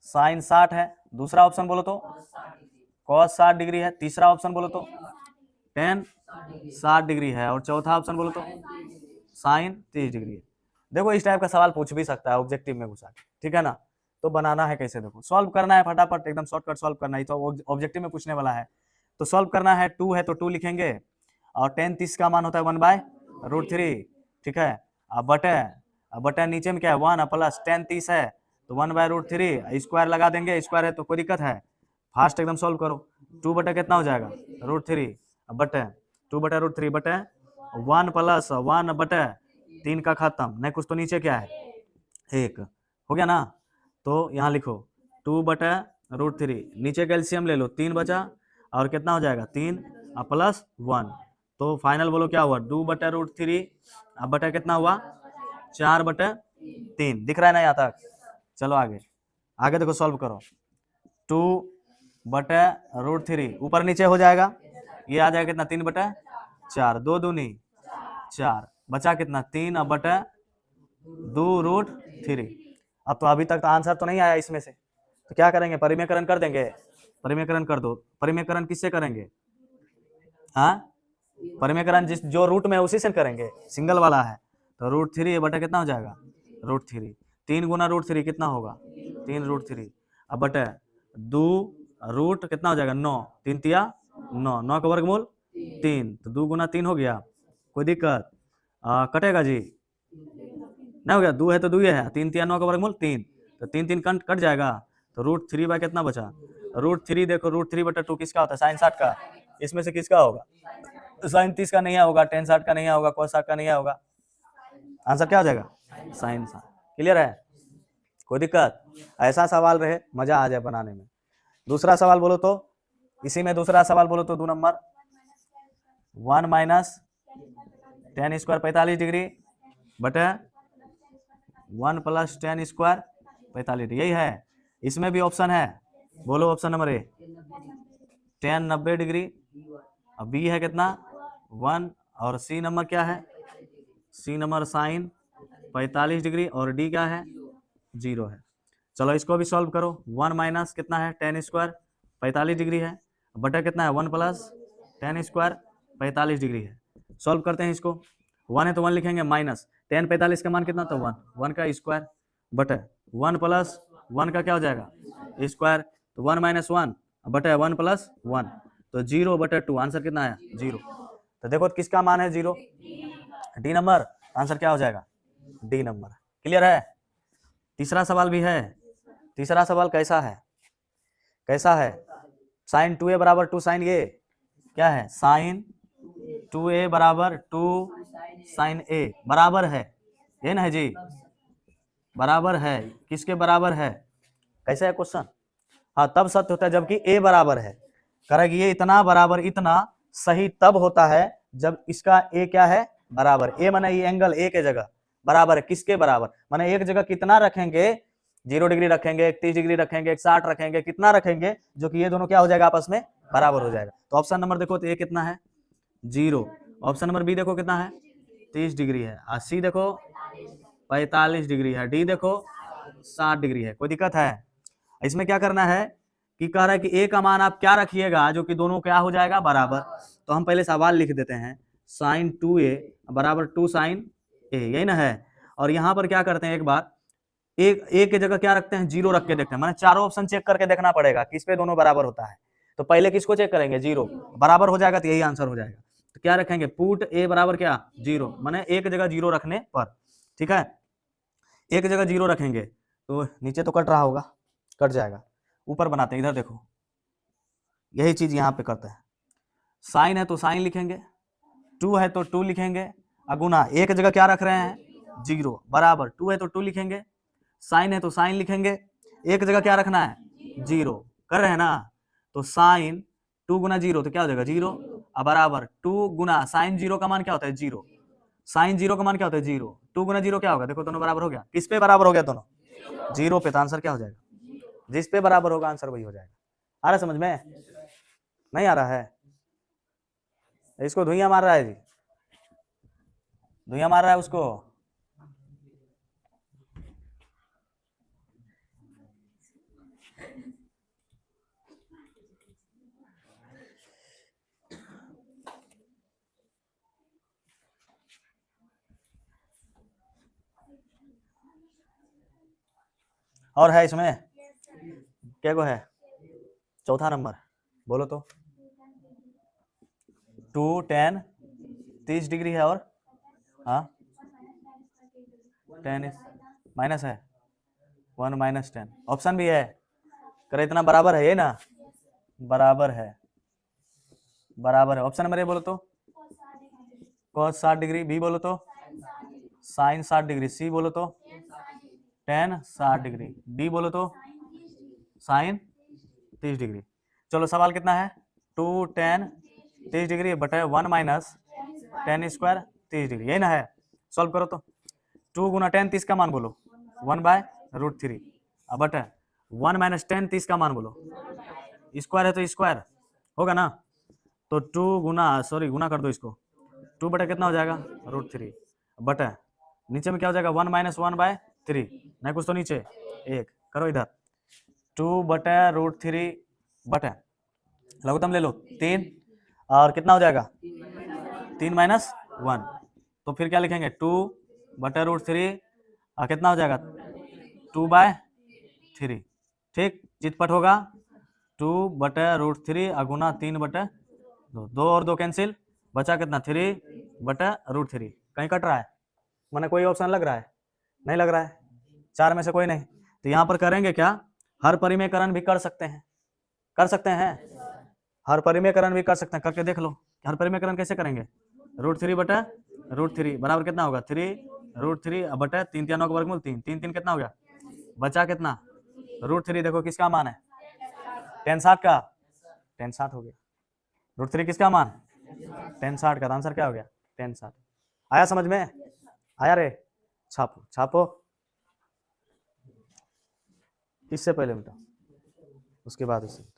साइन 60 है, दूसरा ऑप्शन बोलो तो cos 60 डिग्री है, तीसरा ऑप्शन बोलो तो tan 60 डिग्री है, और चौथा ऑप्शन बोलो तो साइन 30 डिग्री है। देखो इस टाइप का सवाल पूछ भी सकता है ऑब्जेक्टिव में घुसा के, ठीक है ना। तो बनाना है कैसे, देखो सॉल्व करना है फटाफट, एकदम शॉर्टकट सॉल्व करना ही तो ऑब्जेक्टिव में पूछने वाला है। तो सॉल्व करना है, 2 है तो 2 लिखेंगे, और tan 30 का मान होता है 1/√3, ठीक है। अब बटे नीचे में क्या है 1 प्लस tan 30 है तो 1/√3, स्क्वायर लगा देंगे, स्क्वायर है तो कोई दिक्कत है, फास्ट एकदम सॉल्व करो। 2 बटे कितना हो जाएगा √3, बटे 2/√3 बटे 1 प्लस 1 बटे 3 का खत्म, नहीं कुछ तो नीचे क्या है 1, हो गया ना। तो यहाँ लिखो 2/√3, नीचे का एलसीएम ले लो, 3 बचा और कितना हो जाएगा 3 प्लस 1, तो फाइनल बोलो क्या हुआ 2/√3, अब बटा कितना हुआ 4/3, दिख रहा है ना यहाँ तक। चलो आगे, आगे देखो सॉल्व करो, 2/√3 ऊपर नीचे हो जाएगा, ये आ जाएगा कितना 3/4, 2 दूनी 4, बचा कितना 3 अब बटे 2√3। अब तो अभी तक तो आंसर तो नहीं आया इसमें से, तो क्या करेंगे परिमेयकरण कर देंगे, परिमेयकरण कर दो। परिमेयकरण किससे करेंगे, हाँ परिमेयकरण जिस जो रूट में है उसी से करेंगे, सिंगल वाला है तो √3 बटे कितना हो जाएगा √3, 3 गुना √3 कितना होगा 3√3, अब बटे 2 रूट कितना हो जाएगा 9, 3 तिया 9, 9 का वर्गमूल 3, तो 2 गुना 3 हो गया, कोई दिक्कत कटेगा जी नहीं हो गया, 2 है तो 2 है, 3 तिया 9 का वर्गमूल 3, तो 3 3 कट जाएगा, तो √3 बाय कितना बचा √3, देखो √3 बटा 2 किसका होता है sin 60 का, इसमें से किसका होगा sin 30 का नहीं होगा, tan 60 का नहीं होगा, cos 60 का नहीं होगा, आंसर क्या हो जाएगा sin 60। क्लियर है, कोई दिक्कत, ऐसा सवाल रहे मजा आ जाए बनाने में। दूसरा सवाल बोलो तो, इसी में दूसरा सवाल बोलो तो 2 number, 1 minus tan square 45 degree बटे 1 प्लस tan स्क्वायर 45 डिग्री, यही है। इसमें भी ऑप्शन है, बोलो option number A tan 90 degree, अब बी है कितना 1, और सी नंबर क्या है, सी नंबर साइन 45 डिग्री, और डी क्या है 0 है। चलो इसको भी सॉल्व करो, 1 माइनस कितना है tan स्क्वायर 45 डिग्री है, बटा कितना है 1 प्लस tan स्क्वायर 45 डिग्री है। सॉल्व करते हैं इसको, 1 है तो 1 लिखेंगे, माइनस tan 45 का मान कितना था 1 का स्क्वायर, बटे 1 प्लस 1 का क्या हो जाएगा स्क्वायर, तो 1 माइनस 1 बटे 1 प्लस 1, तो 0/2, आंसर कितना आया 0। तो देखो किसका मान है 0, डी नंबर, आंसर क्या हो जाएगा डी नंबर। क्लियर है। तीसरा सवाल भी है, तीसरा सवाल कैसा है, कैसा है, साइन 2a बराबर 2 साइन ए, क्या है साइन 2a बराबर 2 साइन ए, बराबर है, ये ना है जी, बराबर है, किसके बराबर है, कैसा है क्वेश्चन, हाँ तब सत्य होता है जबकि ए बराबर है, करेगी ये इतना बराबर इतना सही तब होता है जब इसका ए क्या है बराबर, ए माने ये एंगल ए के जगह बराबर है, किसके बराबर माने एक जगह कितना रखेंगे 0 डिग्री रखेंगे, 30 डिग्री रखेंगे, 60 रखेंगे, कितना रखेंगे जो कि ये दोनों क्या हो जाएगा आपस में बराबर हो जाएगा। तो ऑप्शन नंबर देखो तो ए कितना है 0, ऑप्शन नंबर बी देखो कितना है 30 डिग्री है, और सी देखो 45 डिग्री है, डी देखो 60 डिग्री है। कोई दिक्कत है, इसमें क्या करना है कि कह रहा है कि ए का मान आप क्या रखिएगा जो कि दोनों क्या हो जाएगा बराबर, तो हम पहले सवाल लिख देते हैं साइन 2a बराबर 2 साइन ए, यही ना है। और यहाँ पर क्या करते हैं एक बार एक ए के जगह क्या रखते हैं 0 रख के देखते हैं, माने चारों ऑप्शन चेक करके देखना पड़ेगा किस पे दोनों बराबर होता है, तो पहले किसको चेक करेंगे 0 बराबर हो जाएगा तो यही आंसर हो जाएगा। तो क्या रखेंगे पुट ए बराबर क्या 0, माने एक जगह 0 रखने पर, ठीक है एक जगह 0 रखेंगे, तो नीचे तो कट रहा होगा, कट जाएगा, ऊपर बनाते हैं, इधर देखो यही चीज यहाँ पे करते हैं, साइन है तो साइन लिखेंगे, 2 है तो 2 लिखेंगे, अगुना एक जगह क्या रख रहे हैं 0 बराबर 2 है तो 2 लिखेंगे, साइन है तो साइन लिखेंगे, एक जगह क्या रखना है 0, कर रहे हैं ना, तो साइन 2 गुना 0 तो क्या हो जाएगा 0, अब बराबर 2 गुना साइन 0 का मान क्या होता है 0, साइन 0 का मान क्या होता है 0, 2 गुना 0 क्या होगा, देखो दोनों बराबर हो गया, किस पे बराबर हो गया दोनों 0 पे, तो आंसर क्या हो जाएगा जिस पे बराबर होगा आंसर वही हो जाएगा। आ रहा समझ में, नहीं आ रहा है, इसको धुइयां मार रहा है जी, धुइयां मार रहा है उसको, और है इसमें क्या को है? चौथा नंबर बोलो तो। 2 10 30 डिग्री है और हाँ 10 माइनस है 1 माइनस 10 ऑप्शन भी है। करे इतना बराबर है ये ना, बराबर है ऑप्शन नंबर ए बोलो तो cos 60 डिग्री, बी बोलो तो साइन 60 डिग्री, सी बोलो तो tan 60 डिग्री, डी बोलो तो साइन 30 डिग्री। चलो सवाल कितना है? 2 tan 30 डिग्री बटे 1 माइनस tan स्क्वायर 30 डिग्री, यही ना है। सॉल्व करो तो 2 गुना tan 30 का मान बोलो 1/√3 अब बटे 1 माइनस tan 30 का मान बोलो, स्क्वायर है तो स्क्वायर होगा ना, तो 2 गुना गुना कर दो इसको, 2 बटे कितना हो जाएगा √3 बटे नीचे में क्या हो जाएगा 1 माइनस 1/3 नहीं कुछ तो नीचे एक करो इधर 2 बटे √3 बटे लघुत्तम ले लो 3 और कितना हो जाएगा 3 माइनस 1, तो फिर क्या लिखेंगे 2 बटे √3 और कितना हो जाएगा 2/3, ठीक चितपट होगा 2 बटे √3 गुना 3 बटे 2 और 2 कैंसिल, बचा कितना 3 बटे √3। कहीं कट रहा है मैंने कोई ऑप्शन लग रहा है? नहीं लग रहा है, 4 में से कोई नहीं, तो यहाँ पर करेंगे क्या हर परिमेयकरण भी कर सकते हैं, हर परिमेयकरण भी कर सकते हैं, करके देख लो हर परिमेयकरण कैसे करेंगे। √3 बटे √3 बराबर कितना होगा 3√3 बटे 3 3 का वर्गमूल 3 3 3 कितना हो गया, बचा कितना √3, देखो किसका मान है tan 60 का, tan 60 हो गया, √3 किसका मान tan 60 का, आंसर क्या हो गया tan 60। आया समझ में? आया रे? छापो छापो, इससे पहले मिटा उसके बाद इससे मिटा।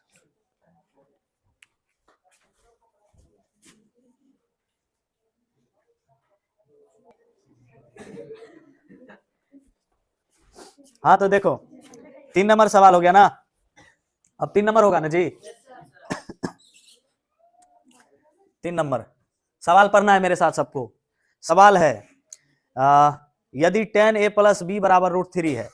हाँ तो देखो 3 नंबर सवाल हो गया ना, अब 3 नंबर होगा ना जी 3 नंबर सवाल पढ़ना है मेरे साथ सबको। सवाल है यदि tan a प्लस बी बराबर √3 है,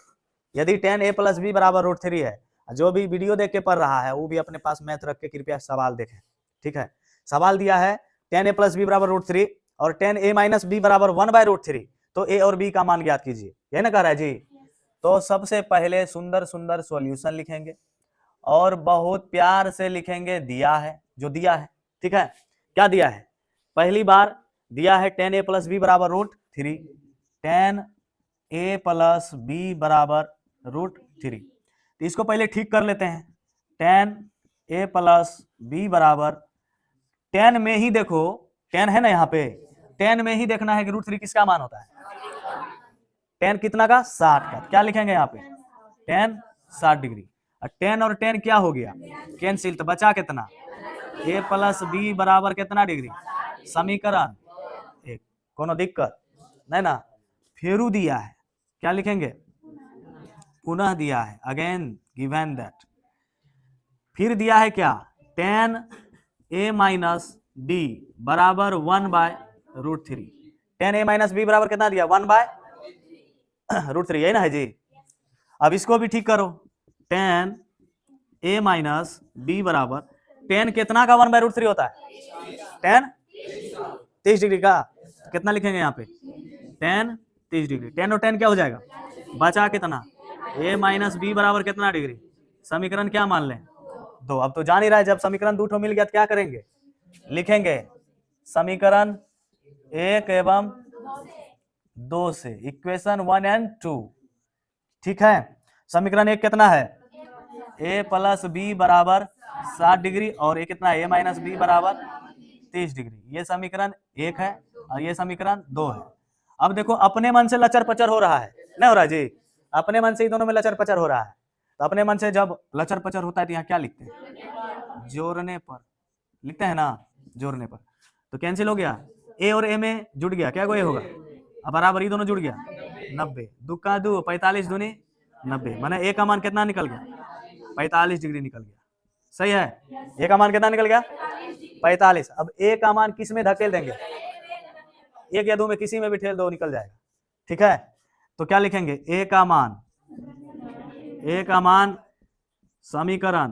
यदि tan a प्लस बी बराबर √3 है, जो भी वीडियो देख के पढ़ रहा है वो भी अपने पास मैथ रख के कृपया सवाल देखें, ठीक है। सवाल दिया है tan a प्लस बी बराबर √3 और tan a माइनस बी बराबर 1/√3, तो a और b का मान ज्ञात कीजिए, यही ना कह रहा है जी। तो सबसे पहले सुंदर सुंदर सॉल्यूशन लिखेंगे और बहुत प्यार से लिखेंगे दिया है, जो दिया है, ठीक है। क्या दिया है? पहली बार दिया है tan a प्लस बी बराबर √3, tan a प्लस बी बराबर √3, तो इसको पहले ठीक कर लेते हैं। tan a प्लस बी बराबर tan में ही देखो, tan है ना यहाँ पे, tan में ही देखना है कि √3 किसका मान होता है, tan कितना का 60 का, क्या लिखेंगे यहाँ पे tan 60 डिग्री, और tan और tan क्या हो गया कैंसिल, तो बचा कितना a प्लस बी बराबर कितना डिग्री, समीकरण 1, कोनो दिक्कत नहीं ना। फिर दिया है क्या लिखेंगे, पुनः दिया है अगेन गिवन दैट, फिर दिया है क्या tan a माइनस बी बराबर 1/√3, tan a माइनस बी बराबर कितना दिया 1/√3, यही ना है जी। अब इसको भी ठीक करो, tan a माइनस बी बराबर tan कितना का 1/√3 होता है, tan 30 डिग्री का, कितना लिखेंगे यहाँ पे tan 30 डिग्री, tan और tan क्या हो जाएगा, बचा कितना a माइनस बी बराबर कितना डिग्री, समीकरण क्या मान लें 2। अब तो जान ही रहा है जब समीकरण 2 मिल गया तो क्या करेंगे, लिखेंगे समीकरण 1 एवं 2 से, इक्वेशन 1 और 2, ठीक है। समीकरण 1 कितना है a प्लस बी बराबर 60 डिग्री और ये कितना a माइनस बी बराबर 30 डिग्री, ये समीकरण 1 है और ये समीकरण 2 है। अब देखो अपने मन से लचर पचर हो रहा है, नहीं हो रहा है जी, अपने मन से ही दोनों में लचर पचर हो रहा है, तो अपने मन से जब लचर पचर होता है तो यहाँ क्या लिखते हैं, जोड़ने पर लिखते हैं ना, जोड़ने पर, तो कैंसिल हो गया, a और a में जुड़ गया, क्या कोई होगा, अब बराबर ही दोनों जुड़ गया 90, 2 का 2 45 दूनी 90, माने a का मान कितना निकल गया 45 डिग्री निकल गया, सही है। a का मान कितना निकल गया 45। अब a का मान किस में धकेल देंगे, 1 या 2 में किसी में भी ठेल दो निकल जाएगा, ठीक है। तो क्या लिखेंगे a का मान ए का मान समीकरण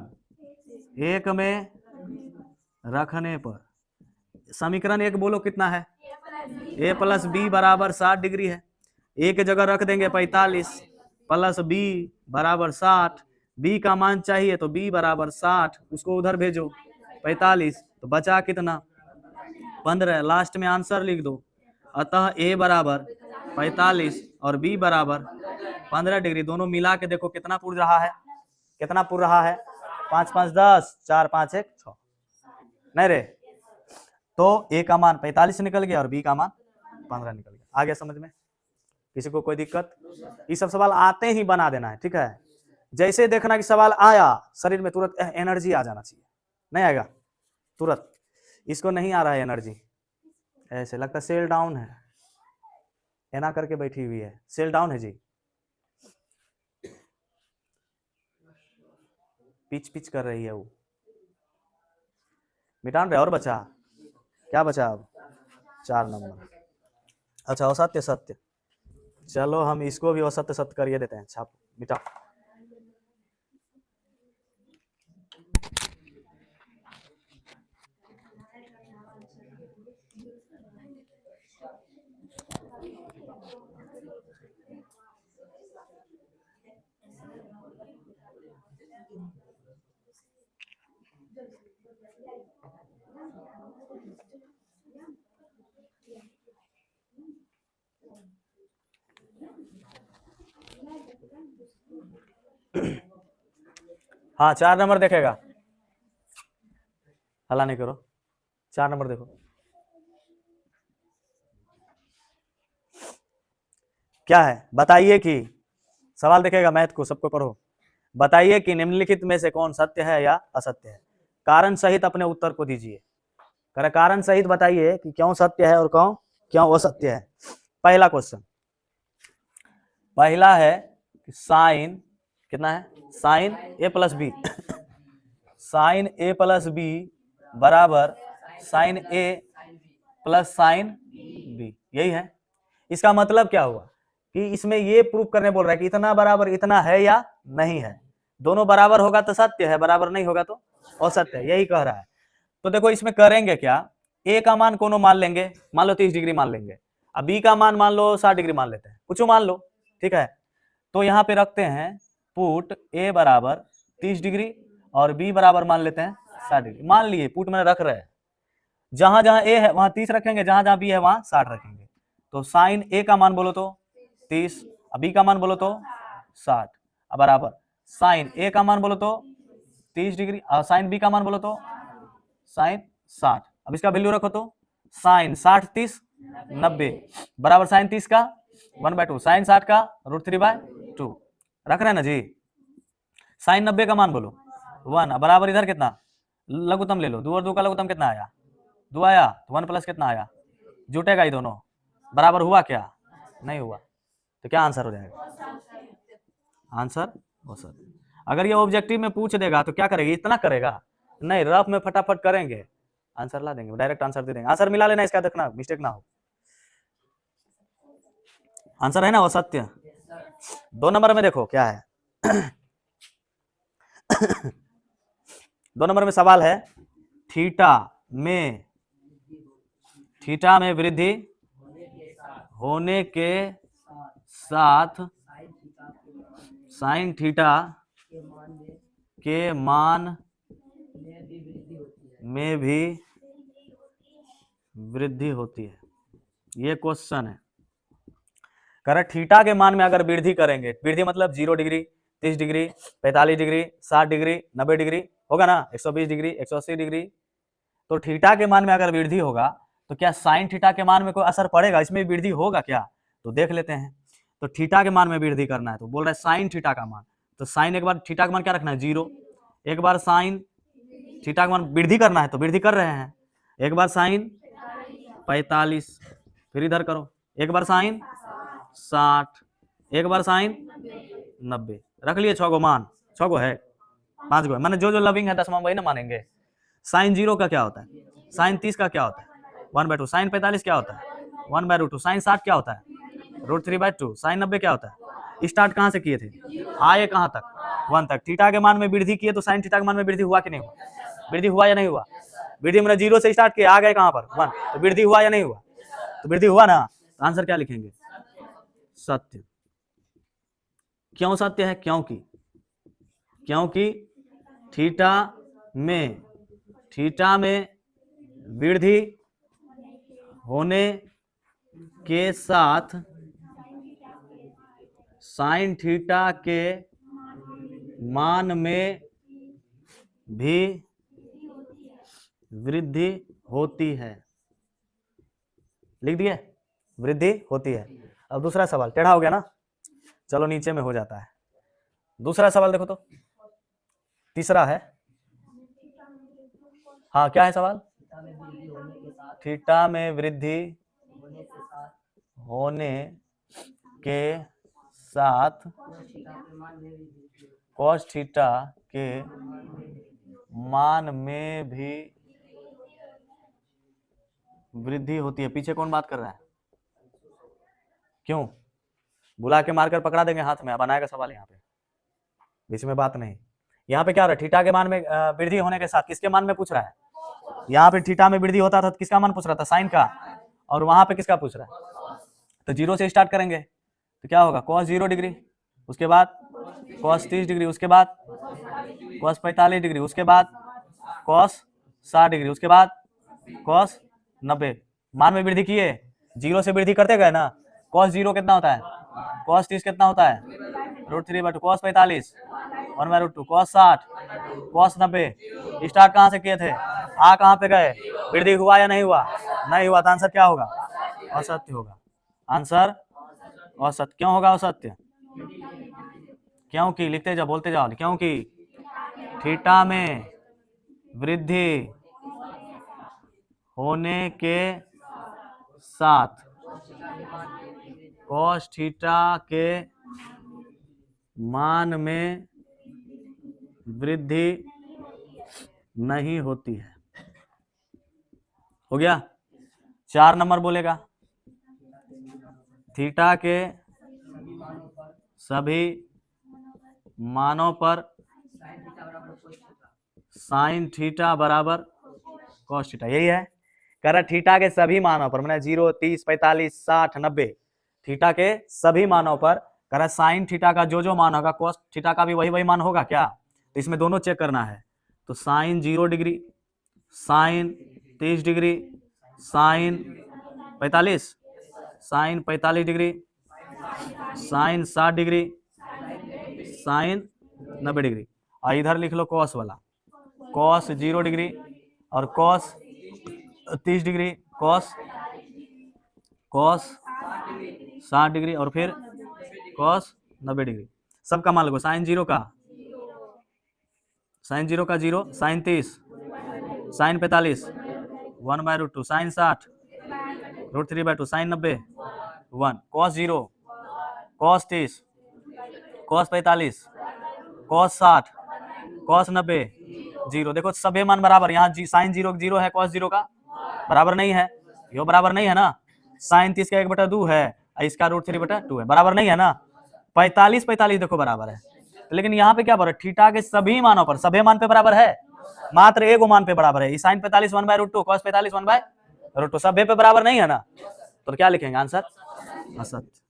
1 में रखने पर, समीकरण 1 बोलो कितना है, a प्लस बी बराबर 60 डिग्री है। a की जगह रख देंगे 45 प्लस b बराबर 60, b का मान चाहिए तो b बराबर 60, उसको उधर भेजो 45, तो बचा कितना 15, लास्ट में आंसर लिख दो। अतः a बराबर 45 और b बराबर 15 डिग्री, दोनों मिला के देखो कितना पुर रहा है, कितना पुर रहा है, 5 5 10, 4 5 1 6, नहीं रे, तो a का मान 45 निकल गया और b का मान 15 निकल गया। आ गया समझ में? किसी को कोई दिक्कत? ये सब सवाल आते ही बना देना है, ठीक है? जैसे देखना कि सवाल आया शरीर में तुरंत एनर्जी आ जाना चाहिए, नहीं आएगा तुरंत, इसको नहीं आ रहा है एनर्जी, ऐसे लगता सेल डाउन है, एना करके बैठी हुई है, सेल डाउन है जी, पिच पिच कर रही है वो, मिटान रहे। और बचा क्या बचा अब 4 नंबर। अच्छा असत्य सत्य, चलो हम इसको भी असत्य सत्य करिए देते हैं, छाप मिटा। हाँ 4 नंबर देखेगा, हला नहीं करो, 4 नंबर देखो क्या है, बताइए कि सवाल देखेगा, मैथ को सबको पढ़ो, बताइए कि निम्नलिखित में से कौन सत्य है या असत्य है, कारण सहित अपने उत्तर को दीजिए। करे कारण सहित बताइए कि क्यों सत्य है और क्यों असत्य है। पहला क्वेश्चन, पहला है साइन कितना है, sine a plus B, sine a plus B बराबर sine a plus sine b, यही है। इसका मतलब क्या हुआ कि इसमें ये प्रूव करने बोल रहा है कि इतना बराबर इतना है या नहीं है, दोनों बराबर होगा तो सत्य है, बराबर नहीं होगा तो असत्य है, यही कह रहा है। तो देखो इसमें करेंगे क्या, a का मान कोनो मान लेंगे, मान लो 30 डिग्री मान लेंगे, अब b का मान लो 60 डिग्री मान लेते हैं, कुछ मान लो, ठीक है। तो यहाँ पे रखते हैं पुट a बराबर 30 डिग्री और b बराबर मान लेते हैं 60 डिग्री, मान लिए पुट में रख रहे हैं, जहां जहां a है वहां 30 रखेंगे, जहां जहां b है वहां 60 रखेंगे। तो साइन a का मान बोलो तो 30, b का मान बोलो तो 60, बराबर साइन a का मान बोलो तो 30 डिग्री और साइन b का मान बोलो तो साइन 60। अब इसका वैल्यू रखो तो साइन 60 30 90 बराबर साइन 30 का 1/2, साइन 60 का √3/2, रख रहे हैं ना जी। साइन 90 का मान बोलो 1 बराबर इधर कितना, लघुत्तम ले लो, 2 और 2 का लघुत्तम कितना आया 2 आया, तो 1 प्लस कितना आया, जुटेगा ही दोनों, बराबर हुआ क्या, नहीं हुआ, तो क्या आंसर हो जाएगा, आंसर औसत। अगर ये ऑब्जेक्टिव में पूछ देगा तो क्या करेगा, इतना करेगा नहीं, रफ में फटाफट करेंगे, आंसर ला देंगे, डायरेक्ट आंसर दे देंगे। आंसर मिला लेना, इसका देखना मिस्टेक ना हो, आंसर है ना असत्य। 2 नंबर में देखो क्या है 2 नंबर में सवाल है थीटा में वृद्धि होने के साथ साइन थीटा के मान में भी वृद्धि होती है, ये क्वेश्चन है। करें थीटा के मान में अगर वृद्धि करेंगे, वृद्धि मतलब 0 degree 30 degree 45 degree 60 degree 90 degree होगा ना, 120 डिग्री 180 डिग्री, तो थीटा के मान में अगर वृद्धि होगा तो क्या साइन थीटा के मान में कोई असर पड़ेगा, इसमें वृद्धि होगा क्या, तो देख लेते हैं। तो थीटा के मान में वृद्धि करना है, तो बोल रहा है साइन थीटा का मान, तो साइन एक बार थीटा का मान क्या रखना है 0, एक बार साइन थीटा का मान वृद्धि करना है तो वृद्धि कर रहे हैं, एक बार साइन 45, फिर इधर करो, एक बार साइन 60, एक बार साइन 90, रख लिए 6 गो मान, 6 गो है 5 गो है, मैंने जो लविंग है 10वां वही ना मानेंगे। साइन 0 का क्या होता है, साइन 30 का क्या होता है 1/2, साइन 45 क्या होता है 1/2, साइन 60 क्या होता है √3/2, साइन 90 क्या होता है। स्टार्ट कहाँ से किए थे, आए कहाँ तक 1 तक। थीटा के मान में वृद्धि किए तो साइन थीटा के मान में वृद्धि हुआ कि नहीं हुआ? वृद्धि हुआ या नहीं हुआ? वृद्धि मैंने 0 से स्टार्ट किया, आ गए कहां पर 1, तो वृद्धि हुआ या नहीं हुआ? तो वृद्धि हुआ ना, तो आंसर क्या लिखेंगे? सत्य। क्यों सत्य है? क्योंकि थीटा में वृद्धि होने के साथ साइन थीटा के मान में भी वृद्धि होती है। लिख दिए? वृद्धि होती है। अब दूसरा सवाल टेढ़ा हो गया ना, चलो नीचे में हो जाता है। दूसरा सवाल देखो तो, तीसरा है, हाँ क्या है सवाल? थीटा में वृद्धि होने के साथ कॉस थीटा के मान में भी वृद्धि होती है। पीछे कौन बात कर रहा है? क्यों? बुला के मारकर पकड़ा देंगे हाथ में, अब बनाएगा सवाल यहाँ पे, बीच में बात नहीं। यहाँ पे क्या हो रहा है? थीटा के मान में वृद्धि होने के साथ किसके मान में पूछ रहा है? यहाँ पे थीटा में वृद्धि होता था तो किसका मान पूछ रहा था? साइन का। और वहां पे किसका पूछ रहा है? तो 0 से स्टार्ट करेंगे तो क्या होगा? cos 0 डिग्री, उसके बाद cos 30 डिग्री, उसके बाद cos 45 डिग्री, उसके बाद cos 60 डिग्री, उसके बाद cos 90। मान में वृद्धि किए, 0 से वृद्धि करते गए ना। cos 0 कितना होता है? cos 30 कितना होता है? √3/2। cos 45 1/√2। cos 60 cos 90। स्टार्ट कहाँ से किए थे? आ कहाँ पे गए? वृद्धि हुआ या नहीं हुआ? नहीं हुआ, तो आंसर क्या होगा? असत्य होगा। आंसर असत्य। क्यों होगा असत्य? क्योंकि, लिखते जाओ बोलते जाओ, क्योंकि थीटा में वृद्धि होने के साथ कॉस थीटा के मान में वृद्धि नहीं होती है। हो गया? 4 नंबर बोलेगा, थीटा के सभी मानों पर साइन थीटा बराबर कॉस थीटा। यही है कह रहा, थीटा के सभी मानों पर, मैंने 0 30 45 60 90, थीटा के सभी मानों पर कह रहा साइन थीटा का जो मान होगा कॉस थीटा का भी वही मान होगा क्या? तो इसमें दोनों चेक करना है। तो sine 0 degree, sine 30 degree, sine 45, sine 45 degree, sine 60 degree, sine 90 degree. और इधर लिख लो कॉस वाला, कॉस 0 डिग्री और कॉस 30 डिग्री, कॉस 60 डिग्री और फिर कॉस 90 डिग्री। सबका मान लो। साइन 0 का 0, sine 30, sine 45 1/√2, sine 60 √3/2, sine 90 1, cos 0, cos 30, cos 45, cos 60, cos 90 0। देखो सभी मान बराबर, यहाँ साइन 0 0 है, cos 0 का बराबर नहीं है, यो बराबर नहीं है ना। साइन 30 का 1/2 है, इसका √3/2 है, बराबर नहीं है ना। 45 45 देखो बराबर है, लेकिन यहाँ पे क्या बराबर? थीटा के सभी मानों पर, सभी मान पे बराबर है, मात्र एक मान पे बराबर है। साइन 45 1/√2, cos 45 1/√2, सभी पे बराबर नहीं है ना। तो क्या लिखेंगे? आंसर असत्य।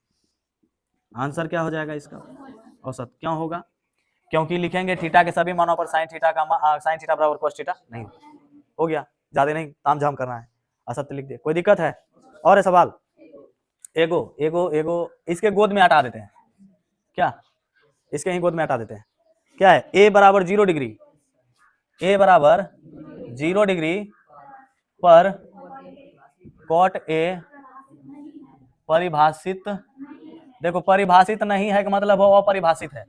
आंसर क्या हो जाएगा इसका? असत्य। क्यों होगा? क्योंकि लिखेंगे थीटा के सभी मानों पर साइन थीटा बराबर cos थीटा नहीं। हो गया, ज्यादा नहीं तामझाम करना है, असत्य लिख दे। कोई दिक्कत है? और है सवाल? एगो इसके गोद में हटा देते हैं क्या? इसके ही गोद में हटा देते हैं। क्या है? a बराबर 0 डिग्री, a बराबर 0 डिग्री पर cot a परिभाषित, देखो परिभाषित नहीं है का मतलब वो अपरिभाषित है।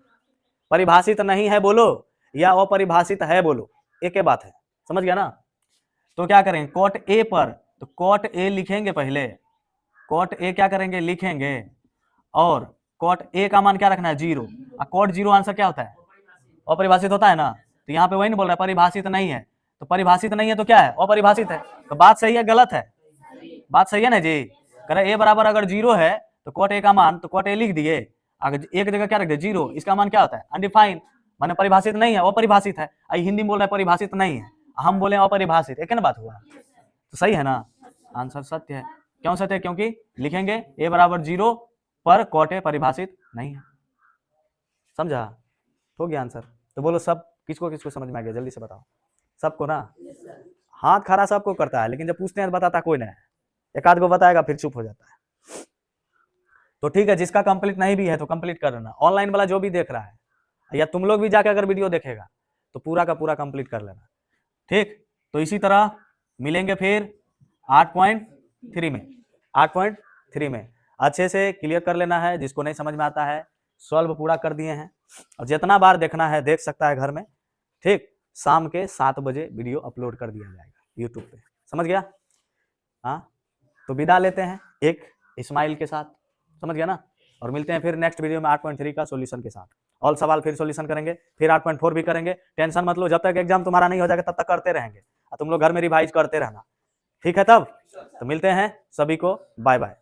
परिभाषित नहीं है बोलो या अपरिभाषित है बोलो, एक ही बात है, समझ गया ना। तो क्या करेंगे? cot a पर, तो cot a लिखेंगे पहले, cot a क्या करेंगे? लिखेंगे, और cot a का मान क्या रखना है? 0। cot 0 आंसर क्या होता है? अपरिभाषित होता है ना। तो यहाँ पे वही नहीं बोल रहा है परिभाषित नहीं है, तो परिभाषित नहीं है तो क्या है? अपरिभाषित है। तो बात सही है गलत है? बात सही है ना जी। कह रहे a बराबर अगर 0 है तो cot a का मान, तो cot a लिख दिए, अगर एक जगह क्या रख दिया? 0, इसका मान क्या होता है? अनडिफाइंड, माने परिभाषित नहीं है, अपरिभाषित है। हिंदी में बोल रहे हैं परिभाषित नहीं है, हम बोले अपरिभाषित, एक ना बात हुआ, तो सही है ना, आंसर सत्य है। क्यों सत्य है? क्योंकि लिखेंगे a बराबर 0 पर कॉट ए परिभाषित नहीं है। समझा? हो गया आंसर। तो बोलो सब किसको किसको समझ में आ गया, जल्दी से बताओ। सबको ना? हाथ खड़ा सबको करता है, लेकिन जब पूछते हैं तो बताता कोई नहीं है, एक आध को बताएगा फिर चुप हो जाता है। तो ठीक है, जिसका कंप्लीट नहीं भी है तो कंप्लीट कर लेना। ऑनलाइन वाला जो भी देख रहा है, या तुम लोग भी जाके अगर वीडियो देखेगा तो पूरा का पूरा कंप्लीट कर लेना। ठीक, तो इसी तरह मिलेंगे फिर 8.3 में। 8.3 में अच्छे से क्लियर कर लेना है। जिसको नहीं समझ में आता है सॉल्व पूरा कर दिए हैं, और जितना बार देखना है देख सकता है घर में। ठीक, शाम के 7 बजे वीडियो अपलोड कर दिया जाएगा यूट्यूब पे। समझ गया? हाँ, तो विदा लेते हैं एक इस्माइल के साथ, समझ गया ना? और मिलते हैं फिर नेक्स्ट वीडियो में 8.3 का सॉल्यूशन के साथ। ऑल सवाल फिर सॉल्यूशन करेंगे, फिर 8.4 भी करेंगे। टेंशन मत लो, जब तक एग्जाम तुम्हारा नहीं हो जाएगा तब तक करते रहेंगे, और तुम लोग घर में रिवाइज करते रहना। ठीक है, तब तो मिलते हैं, सभी को बाय बाय।